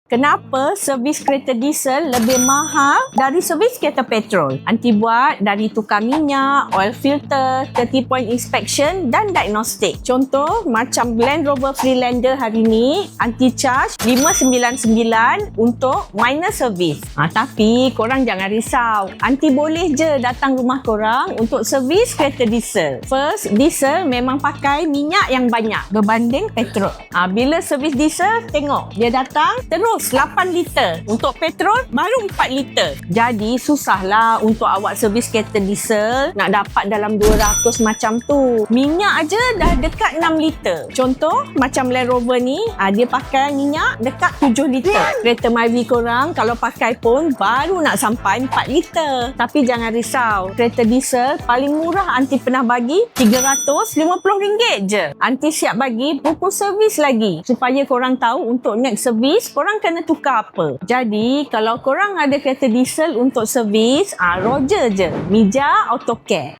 Kenapa servis kereta diesel lebih mahal dari servis kereta petrol? Anti buat dari tukar minyak, oil filter, 30 point inspection dan diagnostik. Contoh macam Land Rover Freelander hari ni, anti charge 599 untuk minor servis. Tapi korang jangan risau. Anti boleh je datang rumah korang untuk servis kereta diesel. First, diesel memang pakai minyak yang banyak berbanding petrol. Bila servis diesel, tengok dia datang terus 8 liter. Untuk petrol baru 4 liter. Jadi susahlah untuk awak servis kereta diesel nak dapat dalam 200 macam tu. Minyak aja dah dekat 6 liter. Contoh macam Land Rover ni, dia pakai minyak dekat 7 liter. Kereta Myvi korang kalau pakai pun baru nak sampai 4 liter. Tapi jangan risau, kereta diesel paling murah Anti pernah bagi RM350 je. Anti siap bagi buku servis lagi supaya korang tahu untuk next servis korang kena tukar apa. Jadi kalau korang ada kereta diesel untuk servis, Roger je Mija Autocare.